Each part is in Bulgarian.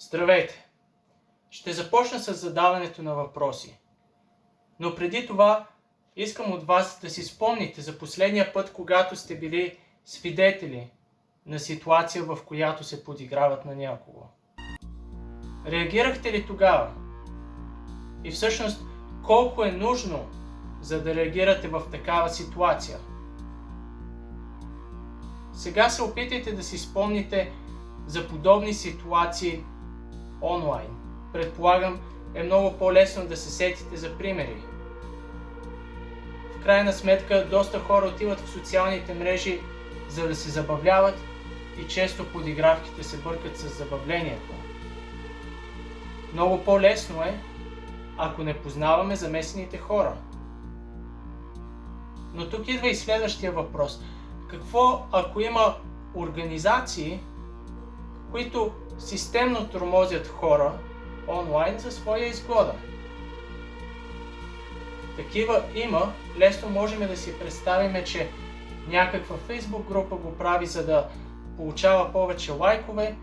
Здравейте! Ще започна с задаването на въпроси. Но преди това искам от вас да си спомните за последния път, когато сте били свидетели на ситуация, в която се подиграват на някого. Реагирахте ли тогава? И всъщност колко е нужно, за да реагирате в такава ситуация? Сега се опитайте да си спомните за подобни ситуации онлайн. Предполагам, е много по-лесно да се сетите за примери. В крайна сметка, доста хора отиват в социалните мрежи, за да се забавляват и често подигравките се бъркат с забавлението. Много по-лесно е, ако не познаваме замесените хора. Но тук идва и следващия въпрос. Какво ако има организации, които системно тормозят хора онлайн за своя изгода? Такива има. Лесно можем да си представим, че някаква Facebook група го прави, за да получава повече лайкове,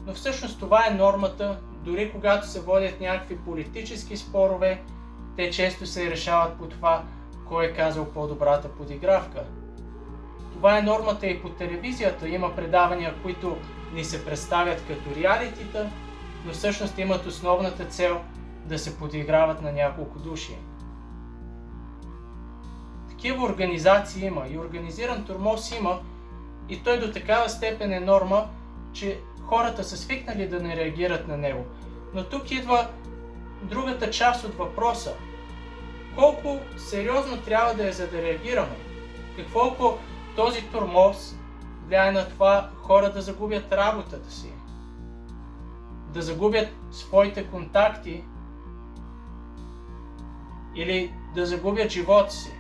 но всъщност това е нормата. Дори когато се водят някакви политически спорове, те често се решават по това, кой е казал по-добрата подигравка. Това е нормата и по телевизията. Има предавания, които ни се представят като реалитита, но всъщност имат основната цел да се подиграват на няколко души. Такива организации има и организиран тормоз има, и той до такава степен е норма, че хората са свикнали да не реагират на него. Но тук идва другата част от въпроса. Колко сериозно трябва да е, за да реагираме? Какво ако този тормоз влияе на това хора да загубят работата си, да загубят своите контакти или да загубят живота си?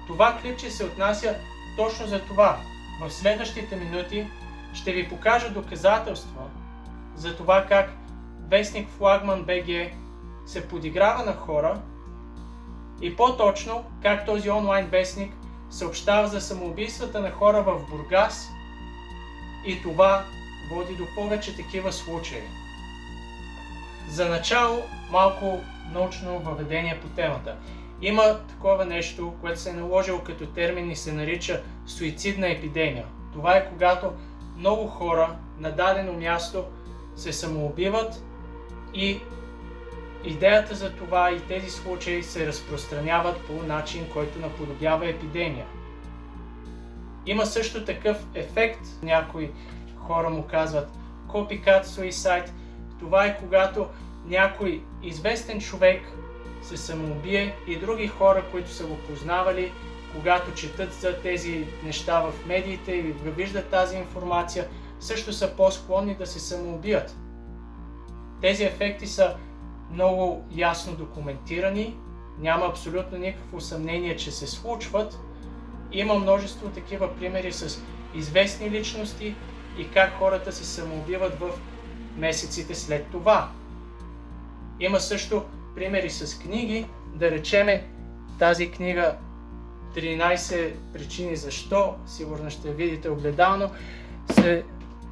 Това клипче се отнася точно за това. В следващите минути ще ви покажа доказателства за това как вестник Флагман БГ се подиграва на хора и по-точно как този онлайн вестник съобщава за самоубийствата на хора в Бургас и това води до повече такива случаи. За начало малко научно въведение по темата. Има такова нещо, което се е наложило като термин и се нарича суицидна епидемия. Това е когато много хора на дадено място се самоубиват и идеята за това и тези случаи се разпространяват по начин, който наподобява епидемия. Има също такъв ефект, някои хора му казват copycat suicide. Това е когато някой известен човек се самоубие и други хора, които са го познавали, когато четат за тези неща в медиите и виждат тази информация, също са по-склонни да се самоубият. Тези ефекти са много ясно документирани, няма абсолютно никакво съмнение, че се случват. Има множество такива примери с известни личности и как хората се самоубиват в месеците след това. Има също примери с книги, да речеме тази книга 13 причини защо, сигурно ще видите огледално.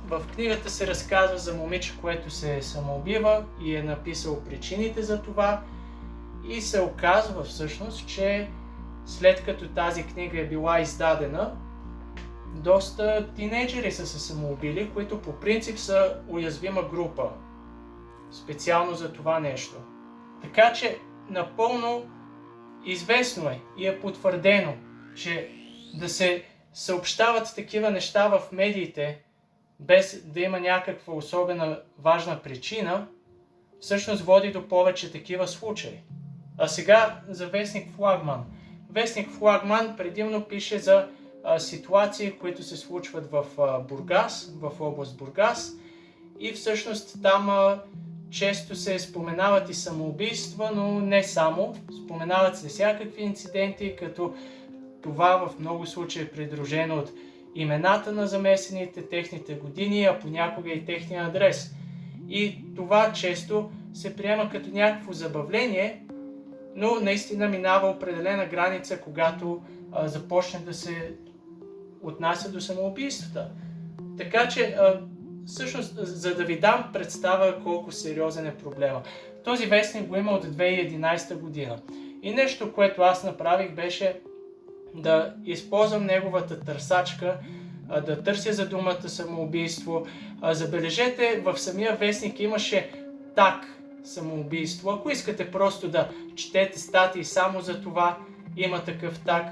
В книгата се разказва за момиче, което се самоубива и е написал причините за това и се оказва всъщност, че след като тази книга е била издадена, доста тинейджери са се самоубили, които по принцип са уязвима група. Специално за това нещо. Така че напълно известно е и е потвърдено, че да се съобщават такива неща в медиите, без да има някаква особена важна причина, всъщност води до повече такива случаи. А сега за вестник Флагман. Вестник Флагман предимно пише за ситуации, които се случват в Бургас, в област Бургас, и всъщност там често се споменават и самоубийства, но не само. Споменават се всякакви инциденти, като това в много случаи е придружено от имената на замесените, техните години, а понякога и техния адрес. И това често се приема като някакво забавление, но наистина минава определена граница, когато започне да се отнася до самоубийствата. Така че всъщност, за да ви дам представа колко сериозен е проблема. Този вестник го има от 2011 година. И нещо, което аз направих, беше да използвам неговата търсачка, да търся за думата самоубийство. Забележете, в самия вестник имаше так самоубийство. Ако искате просто да четете статии само за това, има такъв так.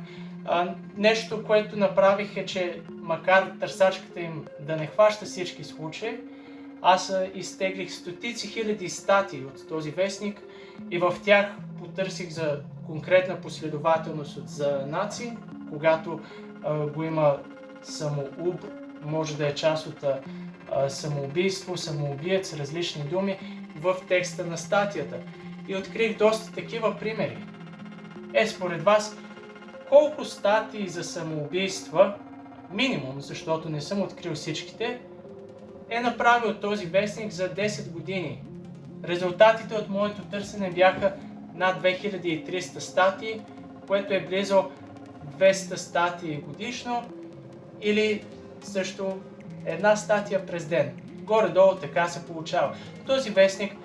Нещо, което направих е, че макар търсачката им да не хваща всички случаи, аз изтеглих стотици хиляди статии от този вестник и в тях потърсих за конкретна последователност за нации, когато го има самоуб, може да е част от самоубийство, самоубиец, различни думи в текста на статията. И открих доста такива примери. Според вас, колко статии за самоубийства, минимум, защото не съм открил всичките, е направил този вестник за 10 години? Резултатите от моето търсене бяха над 2300 статии, което е близо 200 статии годишно или също една статия през ден. Горе-долу така се получава. Този вестник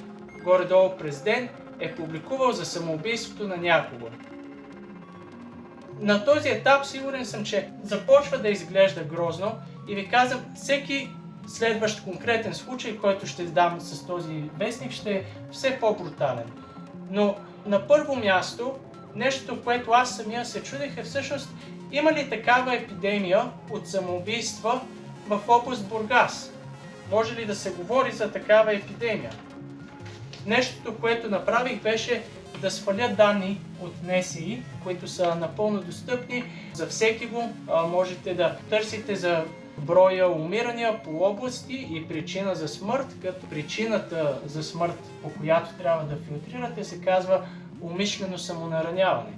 горе-долу през ден е публикувал за самоубийството на някого. На този етап сигурен съм, че започва да изглежда грозно и ви казвам, всеки следващ конкретен случай, който ще дам с този вестник, ще е все по-брутален. Но на първо място, нещо, което аз самия се чудех, е всъщност има ли такава епидемия от самоубийства в област Бургас? Може ли да се говори за такава епидемия? Нещото, което направих, беше да сваля данни от НСИ, които са напълно достъпни за всеки го. Можете да търсите за броя умирания по области и причина за смърт, като причината за смърт, по която трябва да филтрирате, се казва умишлено самонараняване.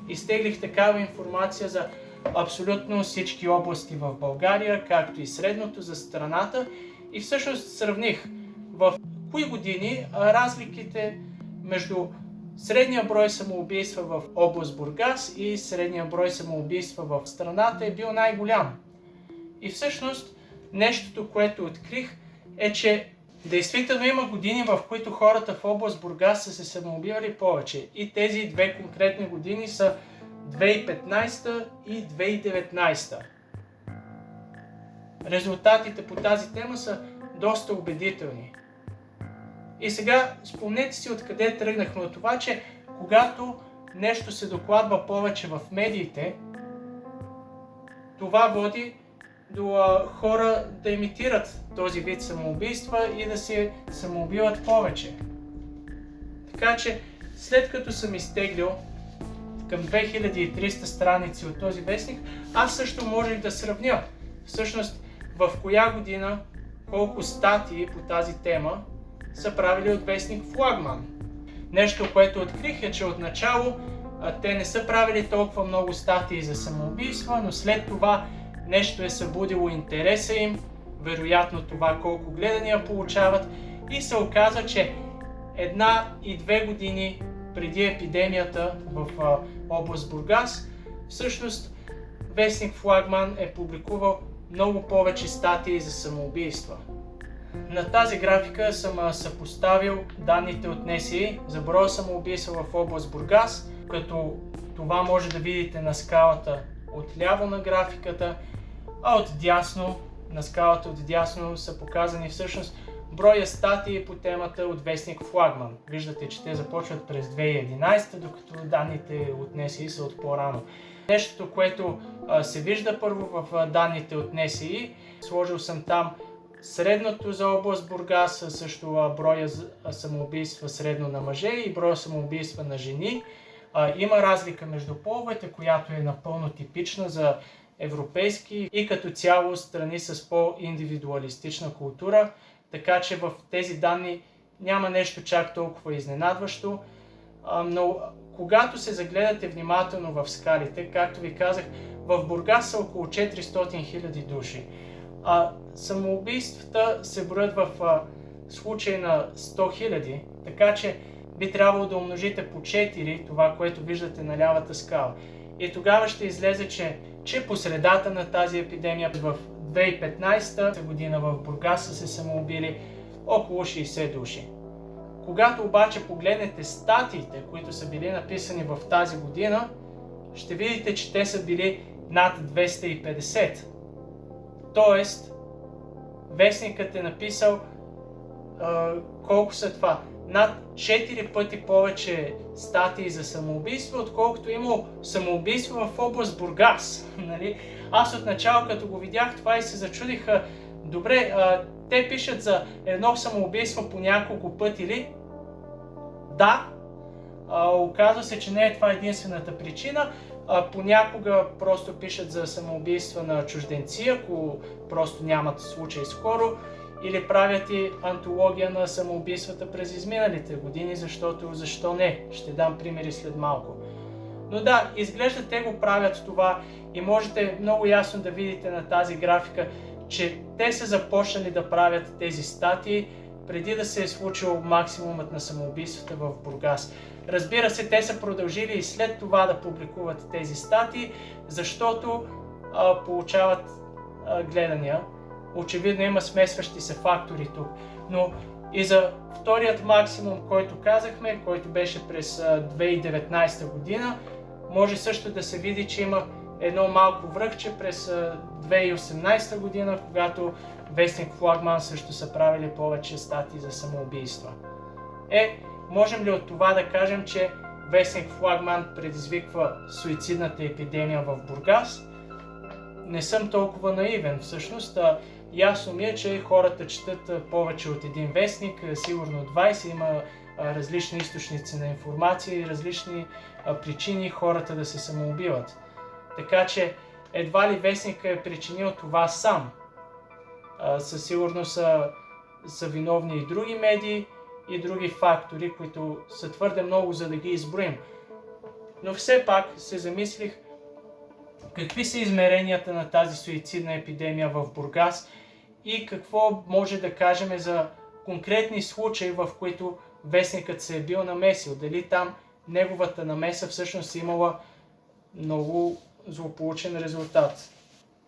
Изтеглих такава информация за абсолютно всички области в България, както и средното за страната, и всъщност сравних в кои години разликите между средния брой самоубийства в област Бургас и средния брой самоубийства в страната е бил най-голям. И всъщност нещото, което открих, е, че действително има години, в които хората в област Бургас са се самоубивали повече. И тези две конкретни години са 2015 и 2019. Резултатите по тази тема са доста убедителни. И сега спомнете си откъде тръгнахме от това, че когато нещо се докладва повече в медиите, това води до хора да имитират този вид самоубийства и да се самоубиват повече. Така че, след като съм изтеглил към 2300 страници от този вестник, аз също можех да сравня всъщност в коя година колко статии по тази тема са правили от вестник Флагман. Нещо, което открих, е, че отначало те не са правили толкова много статии за самоубийства, но след това нещо е събудило интереса им, вероятно това колко гледания получават, и се оказа, че 1 и 2 години преди епидемията в област Бургас, всъщност вестник Флагман е публикувал много повече статии за самоубийства. На тази графика съм съпоставил данните от НСИ за броя самоубийства в област Бургас, като това може да видите на скалата отляво на графиката, а отдясно, на скалата отдясно са показани всъщност броя статии по темата от вестник Флагман. Виждате, че те започват през 2011, докато данните от НСИ са от по-рано. Нещото, което се вижда първо в данните от НСИ, сложил съм там средното за област Бургас, също броя самоубийства средно на мъже и броя самоубийства на жени. Има разлика между половете, която е напълно типична за европейски и като цяло страни с по-индивидуалистична култура, така че в тези данни няма нещо чак толкова изненадващо, но когато се загледате внимателно в скалите, както ви казах, в Бургас са около 400 000 души. Самоубийствата се броят в случай на 100 000, така че би трябвало да умножите по 4 това, което виждате на лявата скала. И тогава ще излезе, че по средата на тази епидемия в 2015 година в Бургас са се самоубили около 60 души. Когато обаче погледнете статиите, които са били написани в тази година, ще видите, че те са били над 250. Тоест, вестникът е написал колко са това? Над 4 пъти повече статии за самоубийство, отколкото имало самоубийство в област Бургас. Нали? Аз отначало, като го видях това и се зачудих, добре, те пишат за едно самоубийство по няколко пъти ли? Да, оказва се, че не е това единствената причина. Понякога просто пишат за самоубийства на чужденци, ако просто нямат случай скоро, или правят и антология на самоубийствата през изминалите години, защото защо не? Ще дам примери след малко. Но да, изглежда те го правят това и можете много ясно да видите на тази графика, че те са започнали да правят тези статии преди да се е случил максимумът на самоубийствата в Бургас. Разбира се, те са продължили и след това да публикуват тези статии, защото получават гледания. Очевидно има смесващи се фактори тук. Но и за вторият максимум, който казахме, който беше през 2019 година, може също да се види, че има едно малко връхче през 2018 година, когато вестник Флагман също са правили повече статии за самоубийства. Можем ли от това да кажем, че вестник Флагман предизвиква суицидната епидемия в Бургас? Не съм толкова наивен. Всъщност, ясно ми е, че хората четат повече от един вестник, сигурно 20, има различни източници на информация и различни причини хората да се самоубиват. Така че едва ли вестника е причинил това сам. Със сигурност са виновни и други медии и други фактори, които са твърде много, за да ги изброим. Но все пак се замислих какви са измеренията на тази суицидна епидемия в Бургас и какво може да кажем за конкретни случаи, в които вестникът се е бил намесил. Дали там неговата намеса всъщност имала много злополучен резултат.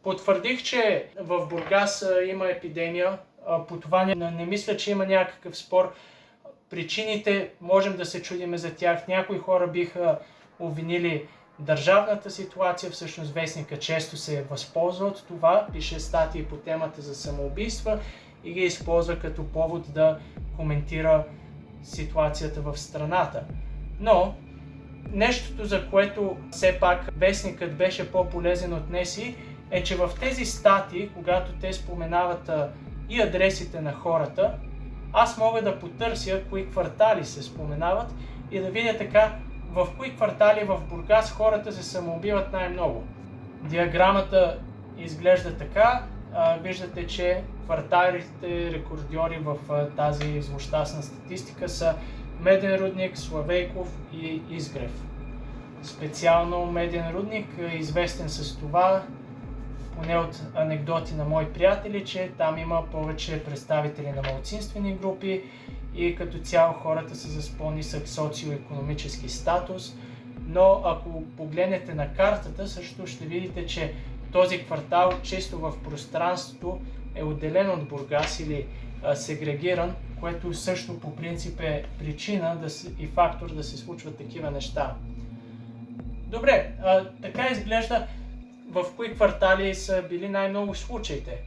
Потвърдих, че в Бургас има епидемия. По това не мисля, че има някакъв спор. Причините можем да се чудиме за тях. Някои хора биха обвинили държавната ситуация, всъщност вестника често се възползва от това, пише статии по темата за самоубийства и ги използва като повод да коментира ситуацията в страната. Но нещото, за което все пак вестникът беше по-полезен от НСИ, е, че в тези статии, когато те споменават и адресите на хората, аз мога да потърся кои квартали се споменават и да видя така в кои квартали в Бургас хората се самоубиват най-много. Диаграмата изглежда така. Виждате, че кварталите рекордьори в тази злощастна статистика са Меден рудник, Славейков и Изгрев. Специално Меден рудник е известен с това, поне от анекдоти на мои приятели, че там има повече представители на малцинствени групи и като цяло хората са с по-нисък социо-икономически статус. Но ако погледнете на картата, също ще видите, че този квартал чисто в пространството е отделен от Бургас или сегрегиран, което също по принцип е причина и фактор да се случват такива неща. Добре, така изглежда в кои квартали са били най-много случаите,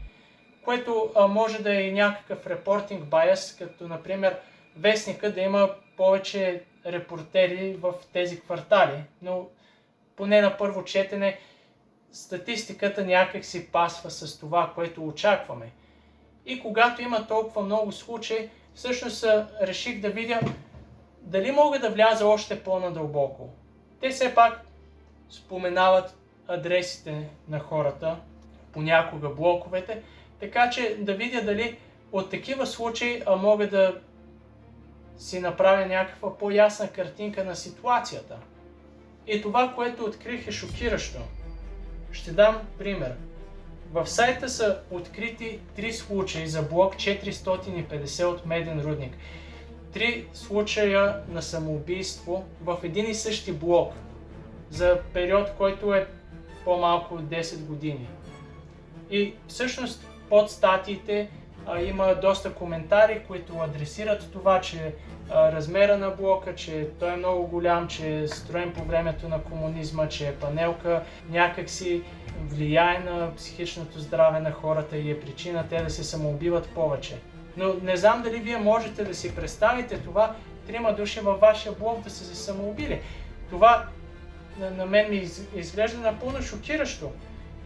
което може да е и някакъв репортинг байас, като например вестника да има повече репортери в тези квартали, но поне на първо четене статистиката някак си пасва с това, което очакваме. И когато има толкова много случаи, всъщност реших да видя дали мога да вляза още по-надълбоко. Те все пак споменават адресите на хората, понякога блоковете, така че да видя дали от такива случаи мога да си направя някаква по-ясна картинка на ситуацията. И това, което открих, е шокиращо. Ще дам пример. В сайта са открити 3 случаи за блок 450 от Меден рудник. 3 случая на самоубийство в един и същи блок за период, който е по-малко от 10 години. И всъщност под статиите има доста коментари, които адресират това, че размера на блока, че той е много голям, че е строен по времето на комунизма, че е панелка, някакси влияе на психичното здраве на хората и е причина те да се самоубиват повече. Но не знам дали вие можете да си представите това, 3 души във вашия блок да са се самоубили. Това на мен ми изглежда напълно шокиращо.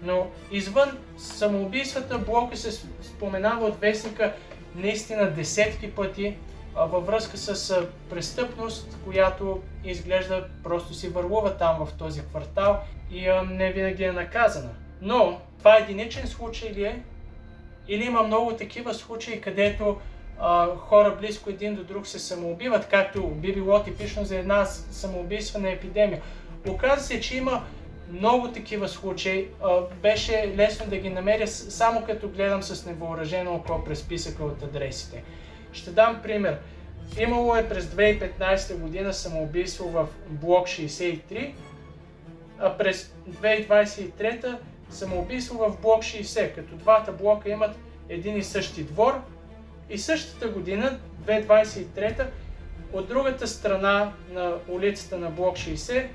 Но извън самоубийствата, блока се споменава от вестника наистина десетки пъти във връзка с престъпност, която изглежда просто си върлува там в този квартал и не винаги е наказана. Но това единичен случай ли е? Или има много такива случаи, където хора близко един до друг се самоубиват, както би било типично за една самоубийствена епидемия. Оказва се, че има много такива случаи. Беше лесно да ги намеря само като гледам с невъоръжено око през списъка от адресите. Ще дам пример. Имало е през 2015 година самоубийство в блок 63, а през 2023 самоубийство в блок 60, като двата блока имат един и същи двор. И същата година, 2023, от другата страна на улицата на блок 60,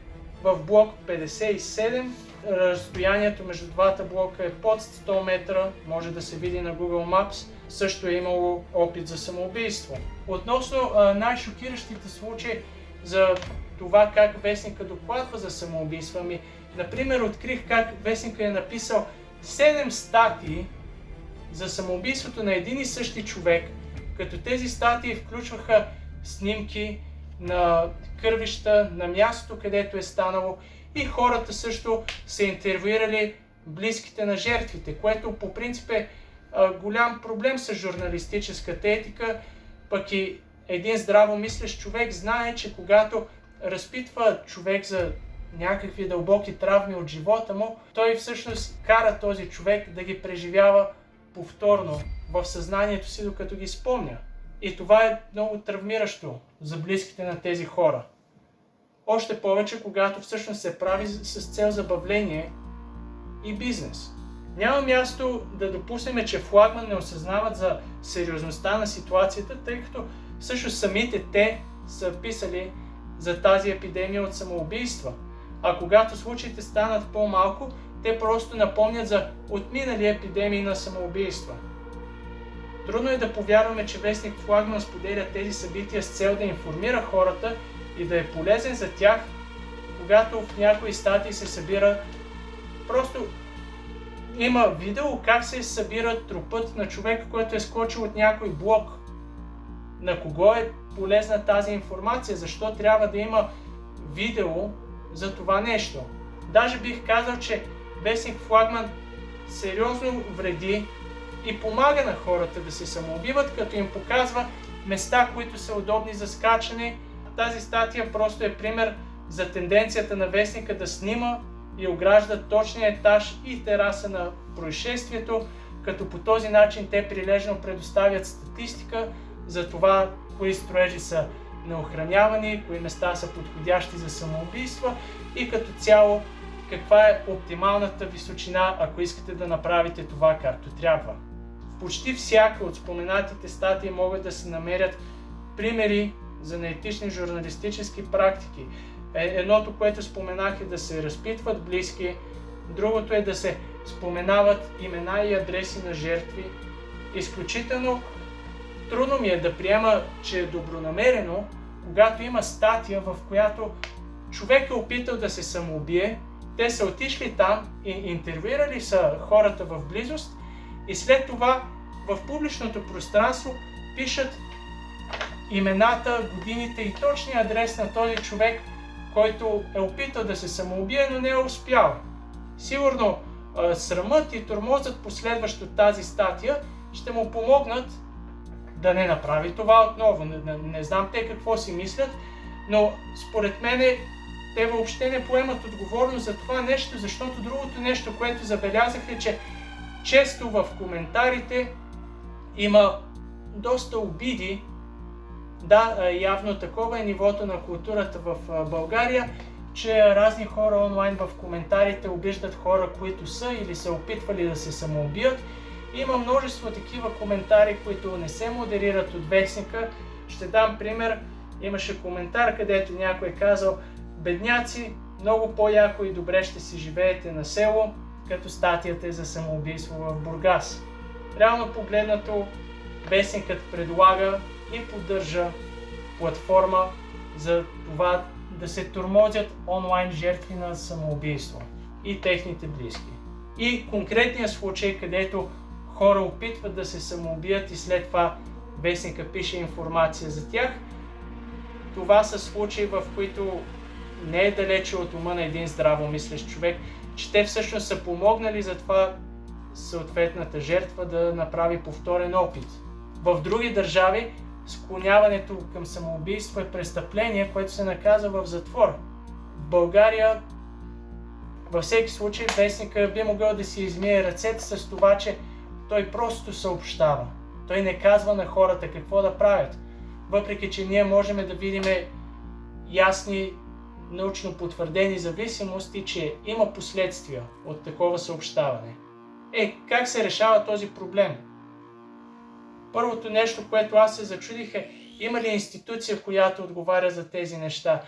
в блок 57, разстоянието между двата блока е под 100 метра, може да се види на Google Maps, също е имало опит за самоубийство. Относно най-шокиращите случаи за това как вестника докладва за самоубийства, например, открих как вестника е написал 7 статии за самоубийството на един и същи човек, като тези статии включваха снимки на кървища, на мястото, където е станало, и хората също са интервюирали близките на жертвите, което по принцип е голям проблем с журналистическата етика, пък и един здравомислещ човек знае, че когато разпитва човек за някакви дълбоки травми от живота му, той всъщност кара този човек да ги преживява повторно в съзнанието си, докато ги спомня. И това е много травмиращо за близките на тези хора. Още повече, когато всъщност се прави с цел забавление и бизнес. Няма място да допуснем, че флагман не осъзнават за сериозността на ситуацията, тъй като всъщност самите те са писали за тази епидемия от самоубийства. А когато случаите станат по-малко, те просто напомнят за отминали епидемии на самоубийства. Трудно е да повярваме, че вестник Флагман споделя тези събития с цел да информира хората и да е полезен за тях, когато в някои статии се събира. Просто има видео как се събира трупът на човек, който е скочил от някой блок. На кого е полезна тази информация? Защо трябва да има видео за това нещо? Даже бих казал, че вестник Флагман сериозно вреди и помага на хората да се самоубиват, като им показва места, които са удобни за скачане. Тази статия просто е пример за тенденцията на вестника да снима и огражда точния етаж и тераса на происшествието, като по този начин те прилежно предоставят статистика за това, кои строежи са неохранявани, кои места са подходящи за самоубийства и като цяло каква е оптималната височина, ако искате да направите това както трябва. В почти всяка от споменатите статии могат да се намерят примери за неетични журналистически практики. Едното, което споменах, е да се разпитват близки, другото е да се споменават имена и адреси на жертви. Изключително трудно ми е да приема, че е добронамерено, когато има статия, в която човек е опитал да се самоубие, те са отишли там и интервюирали са хората в близост и след това в публичното пространство пишат имената, годините и точния адрес на този човек, който е опитал да се самоубие, но не е успял. Сигурно срамът и тормозът последващо тази статия ще му помогнат да не направи това отново. Не знам те какво си мислят, но според мен те въобще не поемат отговорност за това нещо, защото другото нещо, което забелязах, е, че често в коментарите има доста обиди. Да, явно такова е нивото на културата в България че разни хора онлайн в коментарите обиждат хора, които са или са опитвали да се самоубият. Има множество такива коментари, които не се модерират от вестника. Ще дам пример. Имаше коментар, където някой е казал: бедняци, много по-яко и добре ще си живеете на село, като статията е за самоубийство в Бургас. Реално погледнато, вестникът предлага и поддържа платформа за това да се тормозят онлайн жертви на самоубийство и техните близки. И конкретният случай, където хора опитват да се самоубият и след това вестника пише информация за тях, това са случаи, в които не е далече от ума на един здравомислещ човек, че те всъщност са помогнали за това съответната жертва да направи повторен опит. В други държави склоняването към самоубийство е престъпление, което се наказва в затвор. В България във всеки случай вестника би могъл да си измие ръцете с това, че той просто съобщава. Той не казва на хората какво да правят. Въпреки че ние можем да видим ясни научно потвърдени зависимости, че има последствия от такова съобщаване. Как се решава този проблем? Първото нещо, което аз се зачудих е: има ли институция, която отговаря за тези неща?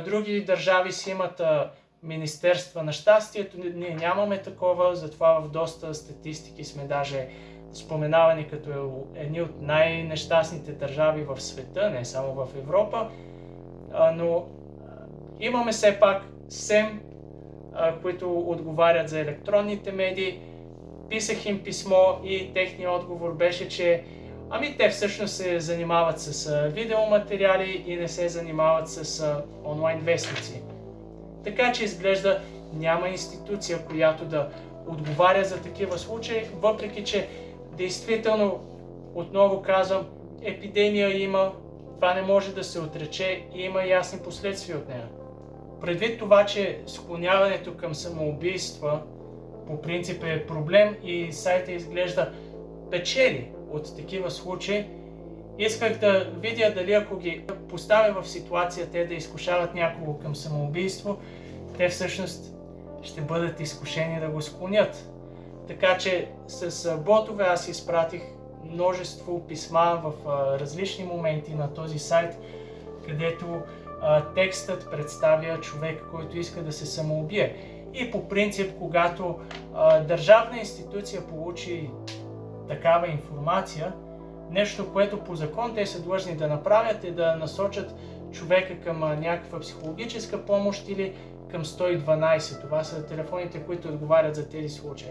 Други държави си имат Министерства на щастието, ние нямаме такова, затова в доста статистики сме даже споменавани като едни от най-нещастните държави в света, не само в Европа, но имаме все пак СЕМ, които отговарят за електронните медии. Писах им писмо и техният отговор беше, че те всъщност се занимават с видеоматериали и не се занимават с онлайн вестници. Така че изглежда няма институция, която да отговаря за такива случаи, въпреки че действително, отново казвам, епидемия има, това не може да се отрече и има ясни последствия от нея. Предвид това, че склоняването към самоубийства по принцип е проблем и сайта изглежда печели от такива случаи, исках да видя дали ако ги поставя в ситуация те да изкушават някого към самоубийство, те всъщност ще бъдат изкушени да го склонят. Така че с ботове аз изпратих множество писма в различни моменти на този сайт, където текстът представя човек, който иска да се самоубие. И по принцип, когато държавна институция получи такава информация, нещо, което по закон те са длъжни да направят, е да насочат човека към някаква психологическа помощ или към 112. Това са телефоните, които отговарят за тези случаи.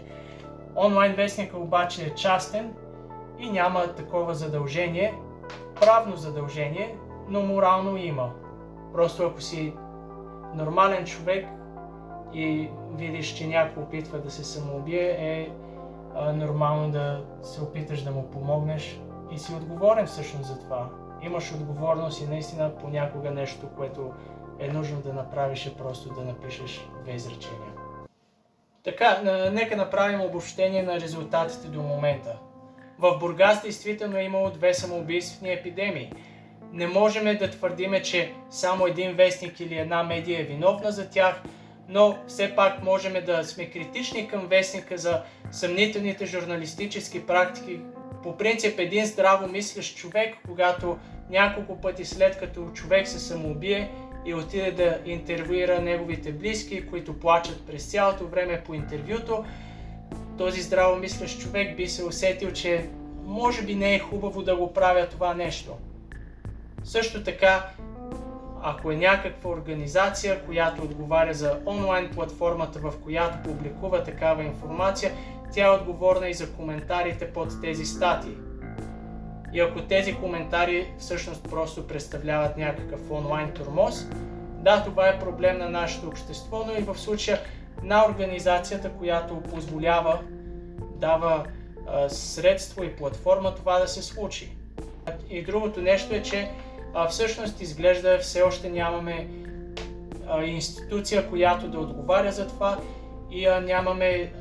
Онлайн вестника обаче е частен и няма такова задължение, правно задължение, но морално има. Просто ако си нормален човек и видиш, че някой опитва да се самоубие, е нормално да се опиташ да му помогнеш и си отговорен всъщност за това. Имаш отговорност и наистина понякога нещо, което е нужно да направиш, е просто да напишеш две изречения. Така, нека направим обобщение на резултатите до момента. В Бургас действително е имало 2 самоубийствени епидемии. Не можем да твърдиме, че само един вестник или една медия е виновна за тях, но все пак можем да сме критични към вестника за съмнителните журналистически практики. По принцип, един здравомислещ човек, когато няколко пъти след като човек се самоубие и отиде да интервюира неговите близки, които плачат през цялото време по интервюто, този здравомислещ човек би се усетил, че може би не е хубаво да го правя това нещо. Също така, ако е някаква организация, която отговаря за онлайн платформата, в която публикува такава информация, тя е отговорна и за коментарите под тези статии. И ако тези коментари всъщност просто представляват някакъв онлайн тормоз, да, това е проблем на нашето общество, но и в случая на организацията, която позволява, дава средство и платформа това да се случи. И другото нещо е, че всъщност изглежда все още нямаме институция, която да отговаря за това и нямаме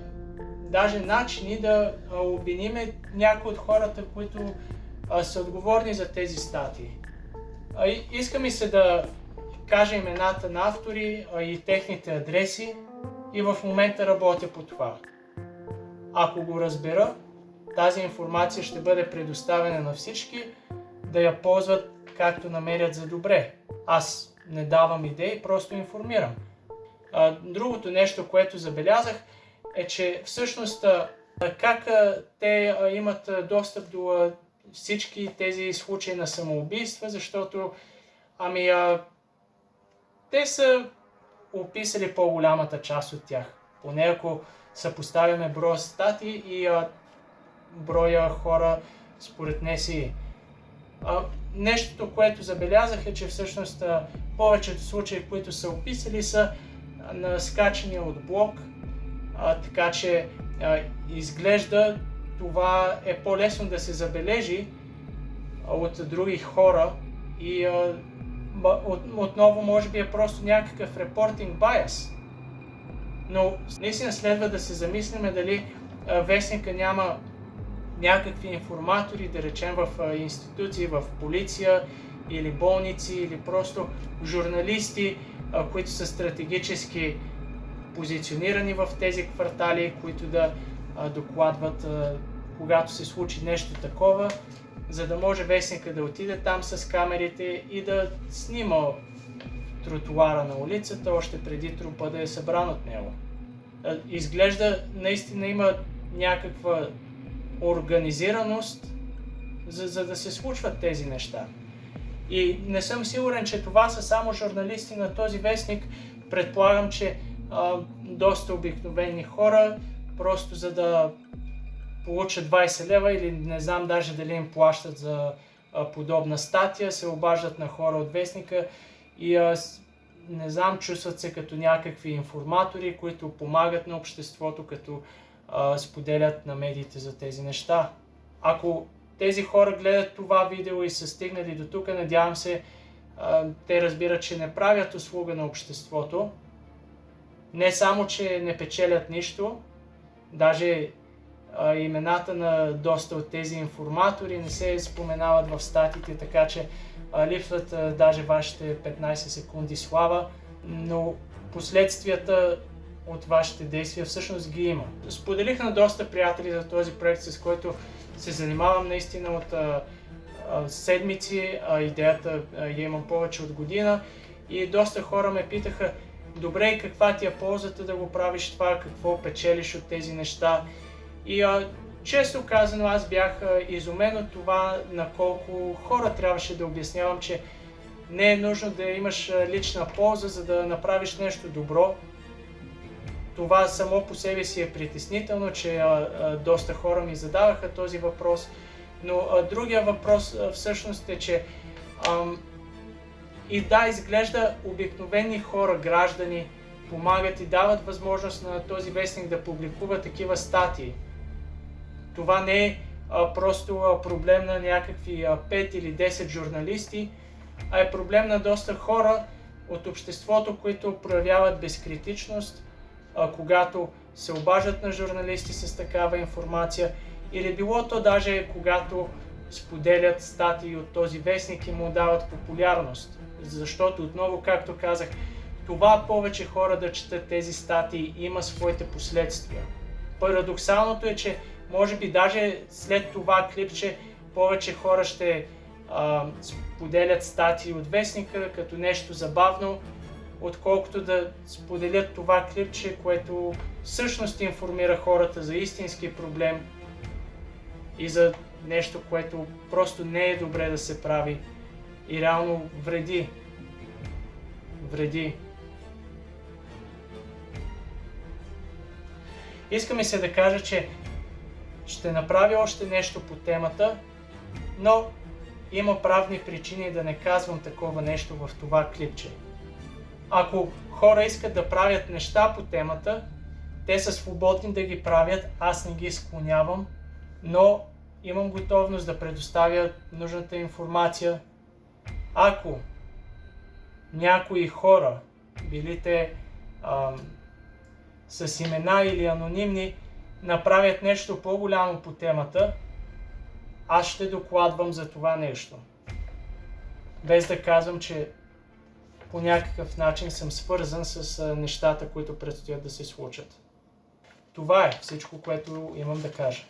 даже начини да обвиниме някои от хората, които са отговорни за тези статии. Иска ми се да кажа имената на автори и техните адреси и в момента работя по това. Ако го разбера, тази информация ще бъде предоставена на всички да я ползват както намерят за добре. Аз не давам идеи, просто информирам. Другото нещо, което забелязах, е, че всъщност как те имат достъп до всички тези случаи на самоубийства, защото те са описали по-голямата част от тях. Поне ако съпоставяме броя статии и броя хора според НСИ. Нещото, което забелязах е, че всъщност повечето случаи, които са описали, са скачани от блог, така че изглежда това е по-лесно да се забележи от други хора и отново може би е просто някакъв репортинг байас. Но наистина следва да се замислиме дали вестника няма някакви информатори, да речем в институции, в полиция или болници, или просто журналисти, които са стратегически позиционирани в тези квартали, които да докладват когато се случи нещо такова, за да може вестника да отиде там с камерите и да снима тротуара на улицата, още преди трупа да е събран от него. Изглежда наистина има някаква организираност, за да се случват тези неща. И не съм сигурен, че това са само журналисти на този вестник. Предполагам, че доста обикновени хора, просто за да получат 20 лева или не знам даже дали им плащат за подобна статия, се обаждат на хора от вестника и не знам, чувстват се като някакви информатори, които помагат на обществото, като споделят на медиите за тези неща. Ако тези хора гледат това видео и са стигнали до тук, надявам се, те разбират, че не правят услуга на обществото. Не само, че не печелят нищо, даже имената на доста от тези информатори не се споменават в статиите, така че липсват даже вашите 15 секунди слава, но последствията от вашите действия всъщност ги има. Споделих на доста приятели за този проект, с който се занимавам наистина от седмици, идеята я имам повече от година и доста хора ме питаха: добре, каква ти е ползата да го правиш това, какво печелиш от тези неща? И често казано, аз бях изумен от това на колко хора трябваше да обяснявам, че не е нужно да имаш лична полза, за да направиш нещо добро. Това само по себе си е притеснително, че доста хора ми задаваха този въпрос, но другия въпрос всъщност е, че и да, изглежда обикновени хора, граждани, помагат и дават възможност на този вестник да публикува такива статии. Това не е просто проблем на някакви 5 или 10 журналисти, а е проблем на доста хора от обществото, които проявяват безкритичност, когато се обаждат на журналисти с такава информация, или било то даже когато споделят статии от този вестник и му дават популярност. Защото отново, както казах, това повече хора да четат тези статии има своите последствия. Парадоксалното е, че може би даже след това клипче повече хора ще споделят статии от вестника като нещо забавно, отколкото да споделят това клипче, което всъщност информира хората за истински проблем и за нещо, което просто не е добре да се прави и реално вреди. Иска ми се да кажа, че ще направя още нещо по темата, но има правни причини да не казвам такова нещо в това клипче. Ако хора искат да правят неща по темата, те са свободни да ги правят, аз не ги склонявам, но имам готовност да предоставя нужната информация. Ако някои хора, били те с имена или анонимни, направят нещо по-голямо по темата, аз ще докладвам за това нещо. Без да казвам, че по някакъв начин съм свързан с нещата, които предстоят да се случат. Това е всичко, което имам да кажа.